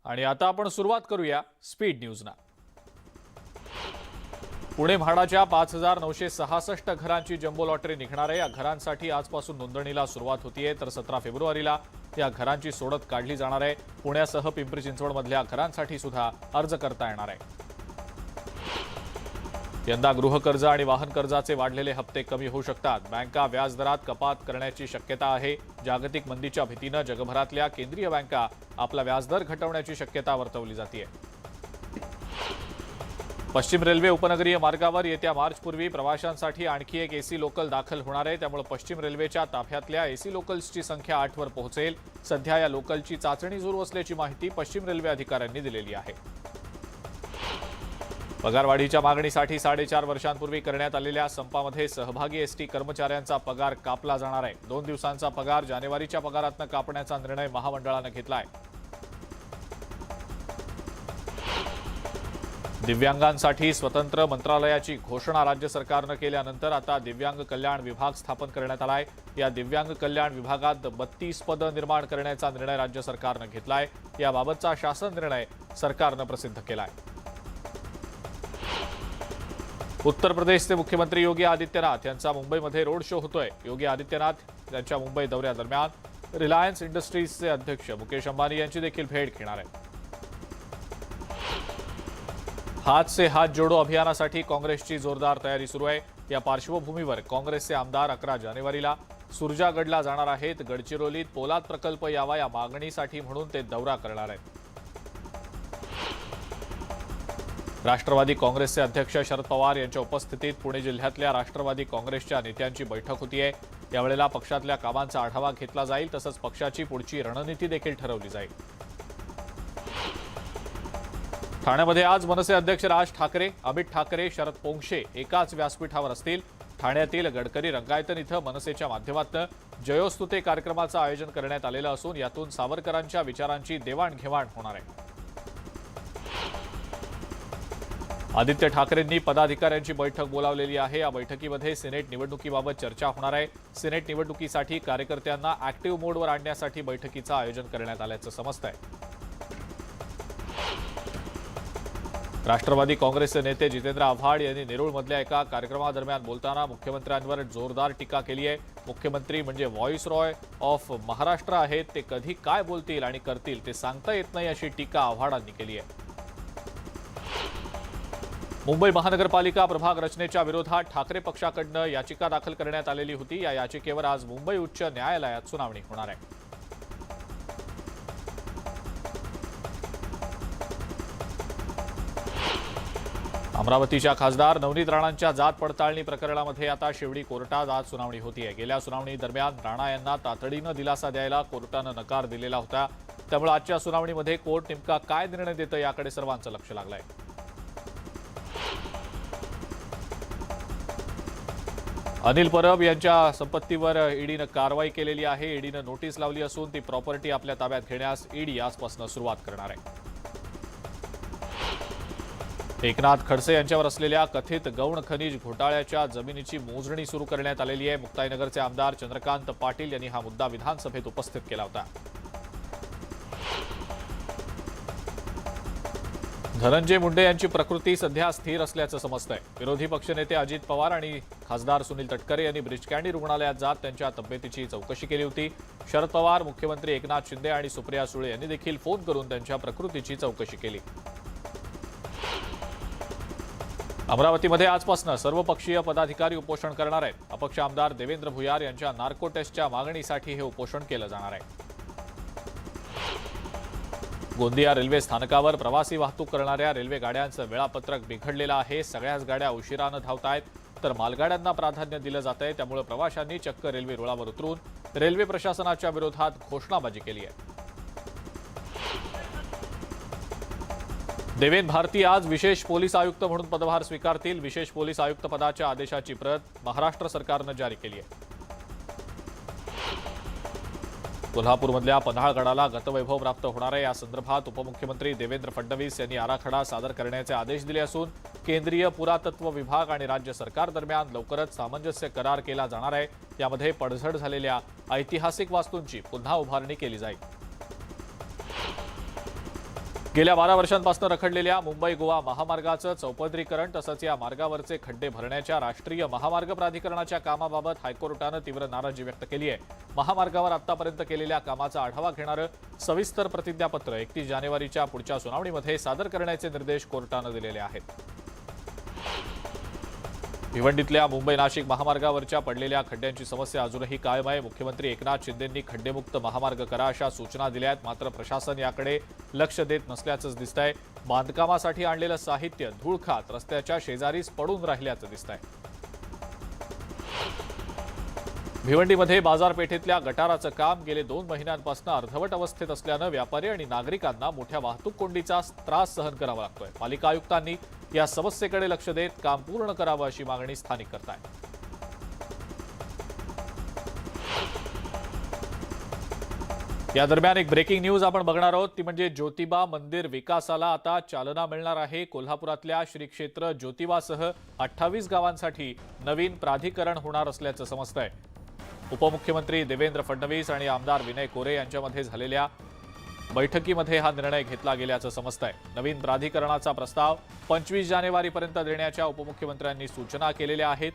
आणि आता आपण सुरुवात करूया स्पीड न्यूजना। पुणे म्हाडाच्या 5966 घरांची जम्बो लॉटरी निघणार आहे। या घरांसाठी आजपासून नोंदणीला सुरुवात होतीये, तर 17 फेब्रुवारीला या घरांची सोडत काढली जाणार आहे। पुण्यासह पिंपरी चिंचवडमधल्या घरांसाठी सुद्धा अर्ज करता येणार आहे। यंदा गृहकर्ज आणि वाहन कर्जाचे वाढलेले हप्ते कमी होऊ शकतात। बँका व्याजदरात कपात करण्याची शक्यता आहे। जागतिक मंदीच्या भीतीने जगभरातल्या केंद्रीय बँका आपला व्याजदर घटवण्याची शक्यता वर्तवली जाते। पश्चिम रेल्वे उपनगरीय मार्गावर येत्या मार्चपूर्वी प्रवाशांसाठी आणखी एक एसी लोकल दाखल होणार आहे। त्यामुळे पश्चिम रेल्वेच्या ताफ्यातल्या एसी लोकल्सची संख्या 8 वर पोहोचेल। सध्या या लोकलची चाचणी सुरू असल्याची माहिती पश्चिम रेल्वे अधिकाऱ्यांनी दिलेली आहे। पगारवाढीच्या मागणीसाठी 4.5 वर्षांपूर्वी करण्यात आलेल्या संपामध्ये सहभागी एसटी कर्मचाऱ्यांचा पगार कापला जाणार आहे। 2 दिवसांचा पगार जानेवारीच्या पगारातून कापण्याचा निर्णय महामंडळाने घेतला आहे। दिव्यांगांसाठी स्वतंत्र मंत्रालयाची घोषणा राज्य सरकारने केल्यानंतर आता दिव्यांग कल्याण विभाग स्थापन करण्यात आला आहे। या दिव्यांग कल्याण विभागात 32 पदं निर्माण करण्याचा निर्णय राज्य सरकारने घेतला आहे। याबाबतचा शासन निर्णय सरकारने प्रसिद्ध केला आहे। उत्तर प्रदेशचे मुख्यमंत्री योगी आदित्यनाथ यांचा मुंबईमध्ये रोड शो होतोय। योगी आदित्यनाथ यांच्या मुंबई दौऱ्यादरम्यान रिलायन्स इंडस्ट्रीजचे अध्यक्ष मुकेश अंबानी यांची देखील भेट घेणार आहेत। हात से हात जोडो अभियानासाठी काँग्रेसची जोरदार तयारी सुरू आहे। या पार्श्वभूमीवर काँग्रेसचे आमदार 11 जानेवारीला सुरजागडला जाणार आहेत। गडचिरोलीत पोलाद प्रकल्प यावा या मागणीसाठी म्हणून ते दौरा करणार आहेत। राष्ट्रवादी काँग्रेसचे अध्यक्ष शरद पवार यांच्या उपस्थितीत पुणे जिल्ह्यातल्या राष्ट्रवादी काँग्रेसच्या नेत्यांची बैठक होतीये। यावेळेला पक्षातल्या कामांचा आढावा घेतला जाईल, तसंच पक्षाची पुढची रणनीती देखील ठरवली जाईल। ठाण्यामध्ये आज मनसे अध्यक्ष राज ठाकरे, अमित ठाकरे, शरद पोंक्षे एकाच व्यासपीठावर असतील। ठाण्यातील गडकरी रंगायतन इथं मनसेच्या माध्यमातून जयोस्तुते कार्यक्रमाचं आयोजन करण्यात आलेलं असून यातून सावरकरांच्या विचारांची देवाणघेवाण होणार आहे। आदित्य ठाकरेंनी पदाधिकाऱ्यांची बैठक बोलावलेली आहे। या बैठकीमध्ये सिनेट निवडणुकीबाबत चर्चा होणार आहे। सिनेट निवडणुकीसाठी कार्यकर्त्यांना ऍक्टिव्ह मोडवर आणण्यासाठी बैठकीचं आयोजन करण्यात आल्याचं समजतंय। राष्ट्रवादी काँग्रेसचे नेते जितेंद्र आव्हाड यांनी नेरूळमधल्या एका कार्यक्रमादरम्यान बोलताना मुख्यमंत्र्यांवर जोरदार टीका केली आहे। मुख्यमंत्री म्हणजे व्हॉइस रॉय ऑफ महाराष्ट्र आहेत, ते कधी काय बोलतील आणि करतील ते सांगता येत नाही, अशी टीका आव्हाडांनी केली आहे। मुंबई महानगरपालिका प्रभाग रचनेच्या विरोधात ठाकरे पक्षाकडून याचिका दाखल करण्यात आलेली होती। या याचिकेवर आज मुंबई उच्च न्यायालयात सुनावणी होणार आहे। अमरावतीच्या खासदार नवनीत राणांच्या जात पडताळणी प्रकरणामध्ये आता शेवटी कोर्टात आज सुनावणी होतीये। गेल्या सुनावणी दरम्यान राणा यांना तातडीने दिलासा द्यायला कोर्टाने नकार दिलेला होता। त्यामुळे आजच्या सुनावणीमध्ये कोर्ट नेमका काय निर्णय देतं याकडे सर्वांचं लक्ष लागलंय। अनिल परब यांच्या संपत्तीवर ईडीने कारवाई केलेली आहे। ईडीने नोटीस लावली असून ती प्रॉपर्टी आपल्या ताब्यात घेण्यास ईडी आजपासून सुरुवात करणार आहे। एकनाथ खडसे यांच्यावर असलेल्या कथित गौण खनिज घोटाळ्याच्या जमिनीची मोजणी सुरू करण्यात आलेली आहे। मुक्ताईनगरचे आमदार चंद्रकांत पाटील यांनी हा मुद्दा विधानसभेत उपस्थित केला होता। धनंजय मुंडे यांची प्रकृती सध्या स्थिर असल्याचं समजतंय। विरोधी पक्षनेते अजित पवार आणि खासदार सुनील तटकरे यांनी ब्रिज कँडी रुग्णालयात जात त्यांच्या तब्येतीची चौकशी केली होती। शरद पवार, मुख्यमंत्री एकनाथ शिंदे आणि सुप्रिया सुळे यांनी देखील फोन करून त्यांच्या प्रकृतीची चौकशी केली। अमरावतीमध्ये आजपासून सर्वपक्षीय पदाधिकारी उपोषण करणार आहेत। अपक्ष आमदार देवेंद्र भुयार यांच्या नार्को टेस्टच्या मागणीसाठी हे उपोषण केलं जाणार आहे। गोंदिया रेल्वे स्थानकावर प्रवासी वाहतूक करणाऱ्या रेल्वे गाड्यांचं वेळापत्रक बिघडलेलं आहे। सगळ्याच गाड्या उशिराने धावत आहेत, तर मालगाड्यांना प्राधान्य दिलं जात आहे। त्यामुळे प्रवाशांनी चक्क रेल्वे रुळावर उतरून रेल्वे प्रशासनाच्या विरोधात घोषणाबाजी केली आहे। देवेंद्र भारती आज विशेष पोलीस आयुक्त म्हणून पदभार स्वीकारतील। विशेष पोलीस आयुक्त पदाच्या आदेशाची प्रत महाराष्ट्र सरकारने जारी केली आहे। कोल्हापूरमधल्या पन्हाळगडाला गतवैभव प्राप्त होणार आहे। या संदर्भात उपमुख्यमंत्री देवेंद्र फडणवीस यांनी आराखडा सादर करण्याचे आदेश दिले असून केंद्रीय पुरातत्व विभाग आणि राज्य सरकार दरम्यान लवकरच सामंजस्य करार केला जाणार आहे। यामध्ये पडझड झालेल्या ऐतिहासिक वास्तूंची पुन्हा उभारणी केली जाईल। गेल्या 12 वर्षांपासून रखडलेल्या मुंबई गोवा महामार्गाचं चौपदरीकरण तसंच या मार्गावरचे खड्डे भरण्याच्या राष्ट्रीय महामार्ग प्राधिकरणाच्या कामाबाबत हायकोर्टानं तीव्र नाराजी व्यक्त केली आहे. महामार्गावर आतापर्यंत केलेल्या कामाचा आढावा घेणारं सविस्तर प्रतिज्ञापत्र 31 जानेवारीच्या पुढच्या सुनावणीमध्ये सादर करण्याचे निर्देश कोर्टानं दिलेले आहेत. भिवंडीतल्या मुंबई नाशिक महामार्गावरच्या पडलेल्या खड्ड्यांची समस्या अजूनही कायम आहे. मुख्यमंत्री एकनाथ शिंदेंनी खड्डेमुक्त महामार्ग करा अशा सूचना दिल्या आहेत, मात्र प्रशासन याकडे लक्ष देत नसल्याचंच दिसतंय. बांधकामासाठी आणलेलं साहित्य धूळ खात रस्त्याच्या शेजारीच पडून राहिल्याचं दिसतंय. भिवंडीमध्ये बाजारपेठेतल्या गटाराचं काम गेले 2 महिन्यांपासून अर्धवट अवस्थेत असल्यानं व्यापारी आणि नागरिकांना मोठ्या वाहतूक कोंडीचा त्रास सहन करावा लागतोय. पालिका आयुक्तांनी या समस्येकडे लक्ष देत काम पूर्ण करावं अशी मागणी स्थानिक करतायत. या दरम्यान एक ब्रेकिंग न्यूज आपण बघणार आहोत, ती म्हणजे ज्योतिबा मंदिर विकासाला आता चालना मिळणार आहे. कोल्हापुरातल्या श्री क्षेत्र ज्योतिबासह 28 गावांसाठी नवीन प्राधिकरण होणार असल्याचं समजतंय. उपमुख्यमंत्री देवेंद्र फडणवीस आणि आमदार विनय कोरे यांच्यामध्ये झालेल्या बैठकीमध्ये हा निर्णय घेतला गेल्याचं समजतंय. नवीन प्राधिकरणाचा प्रस्ताव 25 जानेवारीपर्यंत देण्याच्या उपमुख्यमंत्र्यांनी सूचना केलेल्या आहेत.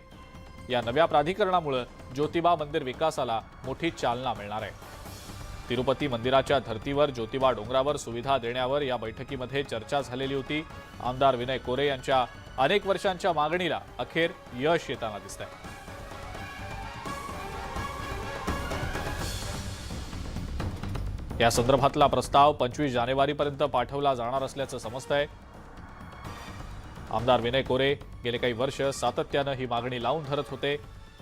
या नव्या प्राधिकरणामुळे ज्योतिबा मंदिर विकासाला मोठी चालना मिळणार आहे. तिरुपती मंदिराच्या धर्तीवर ज्योतिबा डोंगरावर सुविधा देण्यावर या बैठकीमध्ये चर्चा झालेली होती. आमदार विनय कोरे यांच्या अनेक वर्षांच्या मागणीला अखेर यश येताना दिसतंय. या संदर्भातला प्रस्ताव 25 जानेवारीपर्यंत पाठवला जाणार असल्याचं समजतंय. आमदार विनय कोरे गेले काही वर्ष सातत्यानं ही मागणी लावून धरत होते.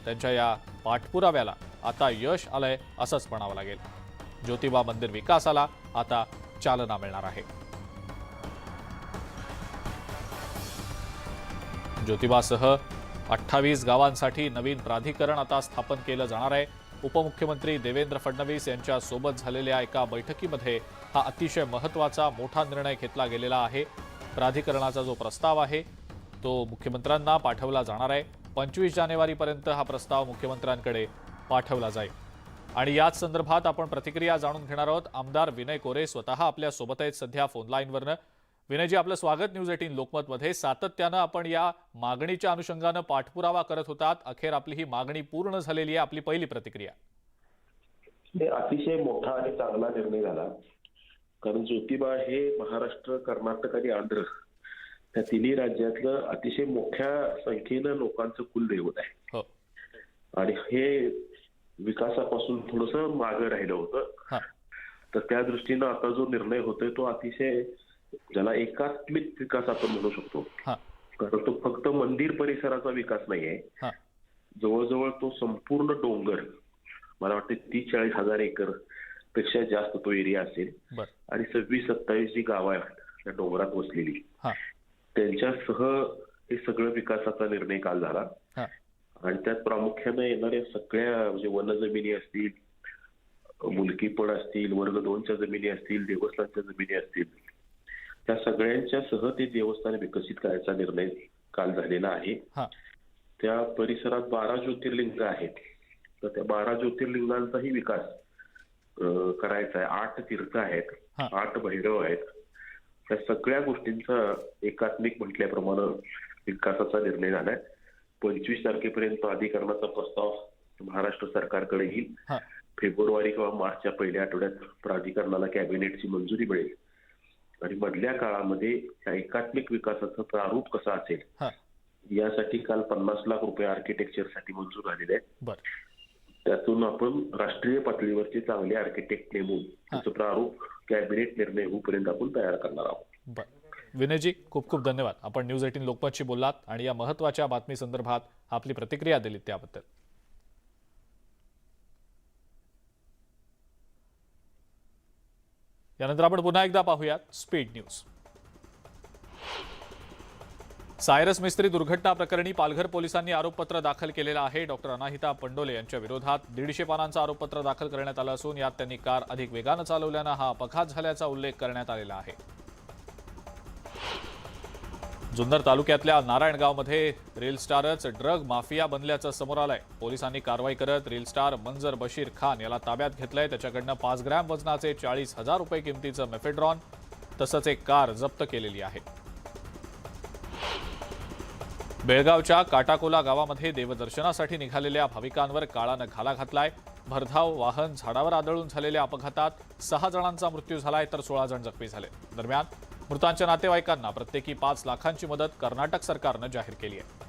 त्यांच्या या पाठपुराव्याला आता यश आलंय असंच म्हणावं लागेल. ज्योतिबा मंदिर विकासाला आता चालना मिळणार आहे. ज्योतिबासह 28 गावांसाठी नवीन प्राधिकरण आता स्थापन केलं जाणार आहे. उपमुख्यमंत्री देवेंद्र फडणवीस यांच्या सोबत झालेल्या एका बैठकीमध्ये हा अतिशय महत्त्वाचा मोठा निर्णय घेतला गेलेला आहे. प्राधिकरणाचा जो प्रस्ताव आहे तो मुख्यमंत्र्यांना पाठवला जाणार आहे. 25 जानेवारीपर्यंत हा प्रस्ताव मुख्यमंत्र्यांकडे पाठवला जाईल. आणि याच संदर्भात आपण प्रतिक्रिया जाणून घेणार आहोत. आमदार विनय कोरे स्वतः आपल्या सोबत आहेत सध्या फोन लाईनवरनं. विनयजी, आपलं स्वागत न्यूज 18 लोकमतमध्ये. सातत्यानं आपण या मागणीच्या अनुषंगानं पाठपुरावा करत होतात. अखेर आपली ही मागणी पूर्ण झालेली आहे. आपली पहिली प्रतिक्रिया. अतिशय मोठा आणि चांगला निर्णय झाला, कारण ज्योतिबा हे महाराष्ट्र, कर्नाटक आणि आंध्र या तिन्ही राज्यातलं अतिशय मोठ्या संख्येनं लोकांचं कुलदैवत आहे. हो. आणि हे विकासापासून थोडस मागे राहिलं होतं. तर त्या दृष्टीनं आता जो निर्णय होतोय तो अतिशय, ज्याला एकात्मिक विकास आपण म्हणू शकतो, कारण तो फक्त मंदिर परिसराचा विकास नाहीये. जवळजवळ तो संपूर्ण डोंगर, मला वाटतं 30-40 एकर पेक्षा जास्त तो एरिया असेल. आणि 26-27 जी गावं आहेत त्या डोंगरात वसलेली, त्यांच्यासह हे सगळं विकासाचा निर्णय काल झाला. आणि त्यात प्रामुख्याने येणाऱ्या सगळ्या, म्हणजे वनजमिनी असतील, मुलकीपण असतील, वर्ग 2च्या जमिनी असतील, देवस्थानच्या जमिनी असतील, त्या सगळ्यांच्या सह ते देवस्थान विकसित करायचा निर्णय काल झालेला आहे. त्या परिसरात 12 ज्योतिर्लिंग आहेत. तर त्या 12 ज्योतिर्लिंगांचाही विकास करायचा आहे. 8 तीर्थ आहेत, 8 भैरव आहेत. त्या सगळ्या गोष्टींचा एकात्मिक म्हटल्याप्रमाणे विकासाचा निर्णय झालाय. 25 तारखेपर्यंत प्राधिकरणाचा प्रस्ताव महाराष्ट्र सरकारकडे येईल. फेब्रुवारी किंवा मार्चच्या पहिल्या आठवड्यात प्राधिकरणाला कॅबिनेटची मंजुरी मिळेल. आणि मधल्या काळामध्ये या एकात्मिक विकासाचं प्रारूप कसं असेल यासाठी काल 50 लाख रुपये आर्किटेक्चरसाठी मंजूर झालेले आहेत. त्यातून आपण राष्ट्रीय पातळीवरचे चांगले आर्किटेक्ट नेमून त्याचं प्रारूप कॅबिनेट निर्णय होईपर्यंत आपण तयार करणार आहोत. विनयजी, खूप खूप धन्यवाद. आपण न्यूज 18 लोकमतशी बोललात आणि या महत्त्वाच्या बातमी संदर्भात आपली प्रतिक्रिया दिलीत त्याबद्दल. यानंतर आपण पुन्हा एकदा पाहूयात स्पीड न्यूज. सायरस मिस्त्री दुर्घटना प्रकरणी पालघर पोलिसांनी आरोपपत्र दाखल केलेलं आहे. डॉक्टर अनाहिता पंडोले यांच्या विरोधात 150 पानांचं आरोपपत्र दाखल करण्यात आलं असून यात त्यांनी कार अधिक वेगानं चालवल्यानं हा अपघात झाल्याचा उल्लेख करण्यात आलेला आहे. जुन्नर तालुक्यातल्या नारायणगावमध्ये रील स्टारच ड्रग माफिया बनल्याचं समोर आलंय. पोलिसांनी कारवाई करत रील स्टार मंजर बशीर खान याला ताब्यात घेतलंय. त्याच्याकडनं 5 ग्रॅम वजनाचे 40,000 रुपये किमतीचं मेफेड्रॉन, तसंच एक कार जप्त केलेली आहे. बेळगावच्या काटाकोला गावामध्ये देवदर्शनासाठी निघालेल्या भाविकांवर काळानं घाला घातलाय. भरधाव वाहन झाडावर आदळून झालेल्या अपघातात 6 जणांचा मृत्यू झालाय तर 16 जण जखमी झाले. दरम्यान मृतांच्या नातेवाईकांना प्रत्येकी 5 लाखांची मदत कर्नाटक सरकारनं जाहीर केली आहे.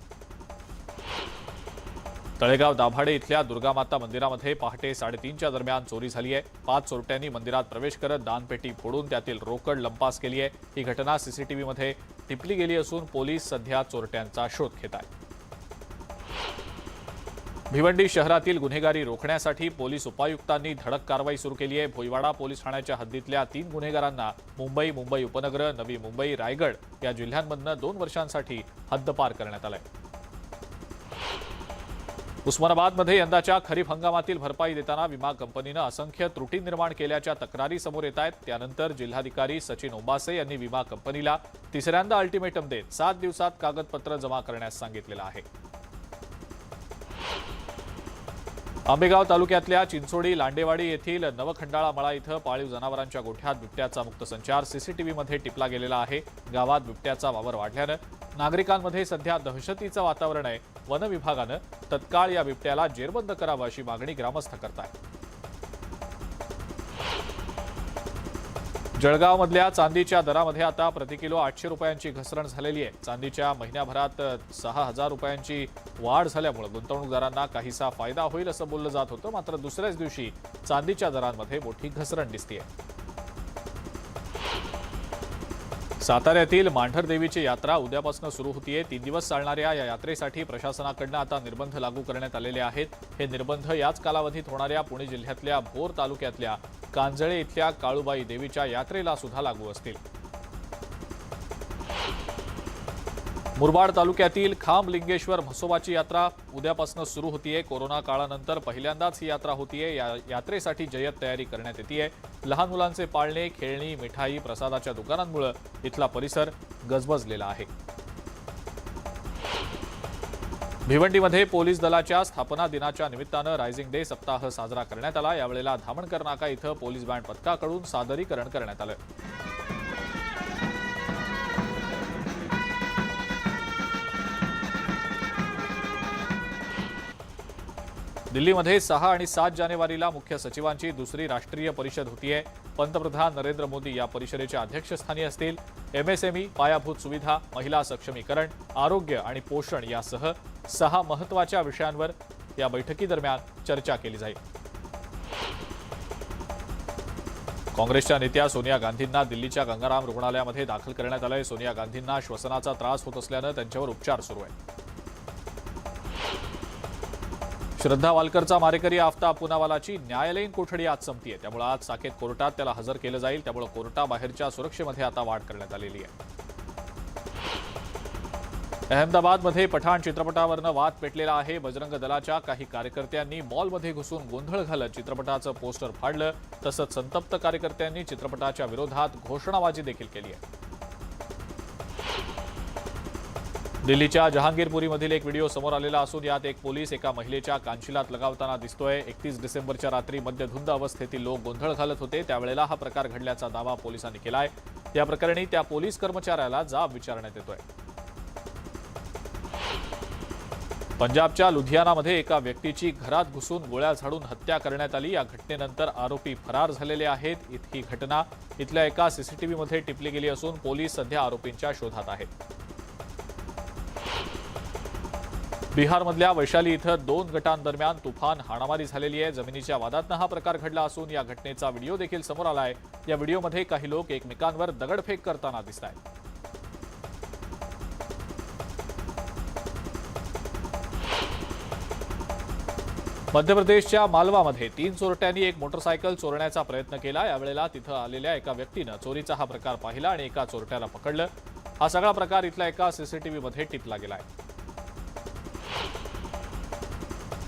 तळेगाव दाभाडे इथल्या दुर्गामाता मंदिरामध्ये पहाटे 3:30च्या दरम्यान चोरी झाली आहे. 5 चोरट्यांनी मंदिरात प्रवेश करत दानपेटी फोडून त्यातील रोकड लंपास केली आहे. ही घटना सीसीटीव्हीमध्ये टिपली गेली असून पोलीस सध्या चोरट्यांचा शोध घेत आहेत. भिवंडी शहरातील गुन्हेगारी रोखण्यासाठी पोलीस उपायुक्तांनी धडक कारवाई सुरू केली आहे. भोईवाडा पोलीस ठाण्याच्या हद्दीतल्या 3 गुन्हेगारांना मुंबई, मुंबई उपनगर, नवी मुंबई, रायगड या जिल्ह्यांमधनं 2 वर्षांसाठी हद्दपार करण्यात आलंय. उस्मानाबादमध्ये यंदाच्या खरीप हंगामातील भरपाई देताना विमा कंपनीनं असंख्य त्रुटी निर्माण केल्याच्या तक्रारी समोर येत आहेत. त्यानंतर जिल्हाधिकारी सचिन ओंबासे यांनी विमा कंपनीला तिसऱ्यांदा अल्टिमेटम देत 7 दिवसात कागदपत्र जमा करण्यास सांगितलेलं आहे. आंबेगाव तालुक्यातल्या चिंचोडी लांडेवाडी येथील नवखंडाळा मळा इथं पाळीव जनावरांच्या गोठ्यात बिबट्याचा मुक्त संचार सीसीटीव्हीमध्ये टिपला गेलेला आहे. गावात बिबट्याचा वावर वाढल्यानं नागरिकांमध्ये सध्या दहशतीचं वातावरण आहे. वन विभागानं तत्काळ या बिबट्याला जेरबंद करावं अशी मागणी ग्रामस्थ करतायत. जळगावमधल्या चांदीच्या दरामध्ये आता प्रतिकिलो 800 रुपयांची घसरण झालेली आहे. चांदीच्या महिन्याभरात 6,000 रुपयांची वाढ झाल्यामुळे गुंतवणूकदारांना काहीसा फायदा होईल असं बोललं जात होतं. मात्र दुसऱ्याच दिवशी चांदीच्या दरांमध्ये मोठी घसरण दिसतेय. साताऱ्यातील मांढर देवीची यात्रा उद्यापासून सुरू होतीये. 3 दिवस चालणाऱ्या या यात्रेसाठी प्रशासनाकडून आता निर्बंध लागू करण्यात आलेले आहेत. हे निर्बंध याच कालावधीत होणाऱ्या पुणे जिल्ह्यातल्या भोर तालुक्यातल्या कांजळे इथल्या काळूबाई देवीच्या यात्रेला सुद्धा लागू असतील. मुरबाड तालुक्यातील खांबलिंगेश्वर म्हसोबाची यात्रा उद्यापासून सुरू होतीये. कोरोना काळानंतर पहिल्यांदाच ही यात्रा होतीये. या यात्रेसाठी जय्यत तयारी करण्यात येतेय. लहान मुलांचे पाळणे, खेळणी, मिठाई, प्रसादाच्या दुकानांमुळे इथला परिसर गजबजलेला आहे. भिवंडीमध्ये पोलीस दलाच्या स्थापना दिनाच्या निमित्तानं रायझिंग डे सप्ताह साजरा करण्यात आला. यावेळेला धामणकर नाका इथं पोलीस बँड पथकाकडून सादरीकरण करण्यात आलं. दिल्लीमध्ये 6 आणि 7 जानेवारीला मुख्य सचिवांची दुसरी राष्ट्रीय परिषद होतीये. पंतप्रधान नरेंद्र मोदी या परिषदेच्या अध्यक्षस्थानी असतील. एमएसएमई, पायाभूत सुविधा, महिला सक्षमीकरण, आरोग्य आणि पोषण यासह 6 महत्त्वाच्या विषयांवर या बैठकीदरम्यान चर्चा केली जाईल. काँग्रेसच्या नेत्या सोनिया गांधींना दिल्लीच्या गंगाराम रुग्णालयामध्ये दाखल करण्यात आलंय. सोनिया गांधींना श्वसनाचा त्रास होत असल्यानं त्यांच्यावर उपचार सुरू आहेत. श्रद्धा वालकरचा मारेकरी आफ्ताब पुनावालाची न्यायालयीन कोठडी आज संपतीये. त्यामुळे आज साकेत कोर्टात त्याला हजर केलं जाईल. त्यामुळे कोर्टाबाहेरच्या सुरक्षेमध्ये आता वाढ करण्यात आलेली आहे. अहमदाबादमध्ये पठाण चित्रपटावरनं वाद पेटलेला आहे. बजरंग दलाच्या काही कार्यकर्त्यांनी मॉलमध्ये घुसून गोंधळ घालत चित्रपटाचं पोस्टर फाडलं. तसंच संतप्त कार्यकर्त्यांनी चित्रपटाच्या विरोधात घोषणाबाजी देखील केली आहे. दिल्लीच्या जहांगीरपुरीमधील एक व्हिडिओ समोर आलेला असून यात एक पोलीस एका महिलेच्या कानशिलात लगावताना दिसतोय. 31 डिसेंबरच्या रात्री मद्यधुंद अवस्थेतील लोक गोंधळ घालत होते. त्यावेळेला हा प्रकार घडल्याचा दावा पोलिसांनी केलाय. या प्रकरणी त्या पोलीस कर्मचाऱ्याला जाब विचारण्यात येतोय. पंजाबच्या लुधियानामध्ये एका व्यक्तीची घरात घुसून गोळ्या झाडून हत्या करण्यात आली. या घटनेनंतर आरोपी फरार झालेले आहेत. ही घटना इथल्या एका सीसीटीव्हीमध्ये टिपली गेली असून पोलीस सध्या आरोपींच्या शोधात आहेत. बिहारमधल्या वैशाली इथं 2 गटांदरम्यान तुफान हाणामारी झालेली आहे. जमिनीच्या वादातनं हा प्रकार घडला असून या घटनेचा व्हिडिओ देखील समोर आलाय. या व्हिडिओमध्ये काही लोक एकमेकांवर दगडफेक करताना दिसत आहेत. मध्य प्रदेशच्या मालवामध्ये 3 चोरट्यांनी एक मोटरसायकल चोरण्याचा प्रयत्न केला. यावेळेला तिथं आलेल्या एका व्यक्तीनं चोरीचा हा प्रकार पाहिला आणि एका चोरट्याला पकडलं. हा सगळा प्रकार इथल्या एका सीसीटीव्हीमध्ये टिपला गेलाय.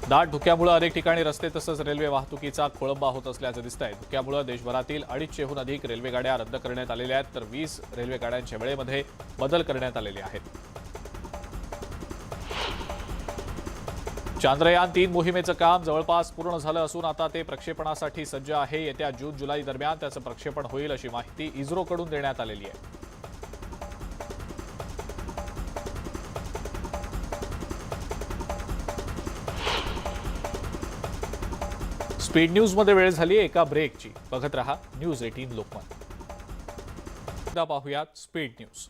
दाट धुक्यामुळे अनेक ठिकाणी रस्ते तसंच रेल्वे वाहतुकीचा खोळंबा होत असल्याचं दिसतंय. धुक्यामुळे देशभरातील 250हून अधिक रेल्वे गाड्या रद्द करण्यात आलेल्या आहेत तर 20 रेल्वे गाड्यांच्या वेळेमध्ये बदल करण्यात आलेले आहेत. चांद्रयान-3 मोहिमेचं काम जवळपास पूर्ण झालं असून आता ते प्रक्षेपणासाठी सज्ज आहे. येत्या जून-जुलै दरम्यान त्याचं प्रक्षेपण होईल अशी माहिती इस्रोकडून देण्यात आलेली आहे. स्पीड न्यूजमध्ये वेळ झाली एका ब्रेकची. बघत रहा न्यूज 18 लोकमत. एकदा पाहूयात स्पीड न्यूज.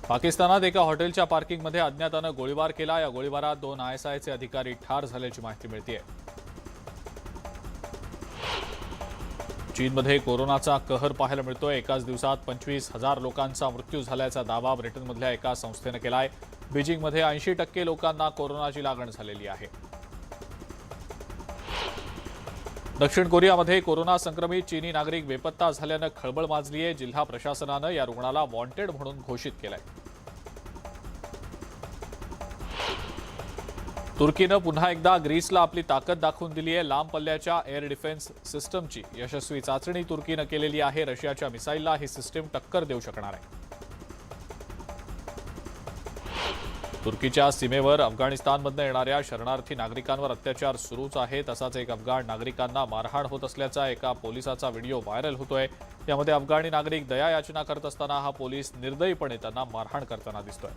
पाकिस्तानात एका हॉटेलच्या पार्किंगमध्ये अज्ञातानं गोळीबार केला. या गोळीबारात 2 ISIचे अधिकारी ठार झाल्याची माहिती मिळतेय. चीनमध्ये कोरोनाचा कहर पाहायला मिळतोय. एकाच दिवसात 25,000 लोकांचा मृत्यू झाल्याचा दावा ब्रिटनमधल्या एका संस्थेनं केलाय. बीजिंगमध्ये 80% लोकांना कोरोनाची लागण झालेली आहे. दक्षिण कोरियामध्ये कोरोना संक्रमित चीनी नागरिक बेपत्ता झाल्यानं खळबळ माजली आहे. जिल्हा प्रशासनानं या रुग्णाला वॉन्टेड म्हणून घोषित केलंय. तुर्कीनं पुन्हा एकदा ग्रीसला आपली ताकद दाखवून दिली आहे. लांब पल्ल्याच्या एअर डिफेन्स सिस्टमची यशस्वी चाचणी तुर्कीनं केलेली आहे. रशियाच्या मिसाईलला ही सिस्टीम टक्कर देऊ शकणार आहे. तुर्कीच्या सीमेवर अफगाणिस्तानमधून येणाऱ्या शरणार्थी नागरिकांवर अत्याचार सुरूच आहे. तसाच एक अफगाण नागरिकांना मारहाण होत असल्याचा एका पोलिसाचा व्हिडिओ व्हायरल होतोय. यामध्ये अफगाणी नागरिक दया याचना करत असताना हा पोलीस निर्दयीपणे त्यांना मारहाण करताना दिसतोय.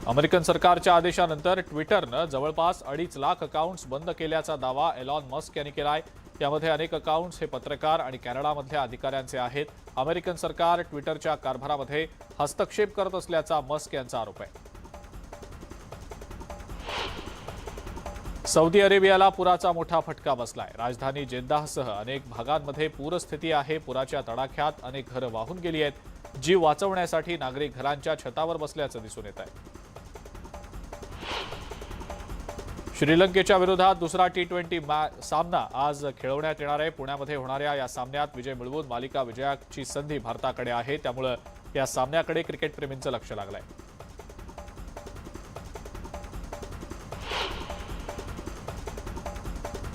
अमेरिकन सरकारच्या आदेशानंतर ट्विटरनं जवळपास 2.5 लाख अकाउंट्स बंद केल्याचा दावा एलॉन मस्क यांनी केलाय. यामध्ये अनेक अकाउंट्स हे पत्रकार आणि कॅनडामधल्या अधिकाऱ्यांचे आहेत. अमेरिकन सरकार ट्विटरच्या कारभारामध्ये हस्तक्षेप करत असल्याचा मस्क यांचा आरोप आहे. सौदी अरेबियाला पुराचा मोठा फटका बसलाय. राजधानी जेद्दाहसह अनेक भागांमध्ये पूरस्थिती आहे. पुराच्या तडाख्यात अनेक घरं वाहून गेली आहेत. जीव वाचवण्यासाठी नागरिक घरांच्या छतावर बसल्याचं दिसून येत आहे. श्रीलंकेच्या विरोधात दुसरा T20 सामना आज खेळवण्यात येणार आहे. पुण्यामध्ये होणाऱ्या या सामन्यात विजय मिळवून मालिका विजयाची संधी भारताकडे आहे. त्यामुळे या सामन्याकडे क्रिकेटप्रेमींचं लक्ष लागलंय.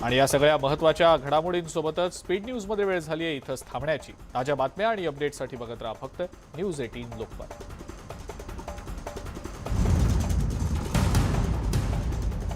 आणि या सगळ्या महत्त्वाच्या घडामोडींसोबतच स्पीड न्यूजमध्ये वेळ झाली आहे इथंच थांबण्याची. ताज्या बातम्या आणि अपडेटसाठी बघत राहा फक्त न्यूज 18 लोकमत.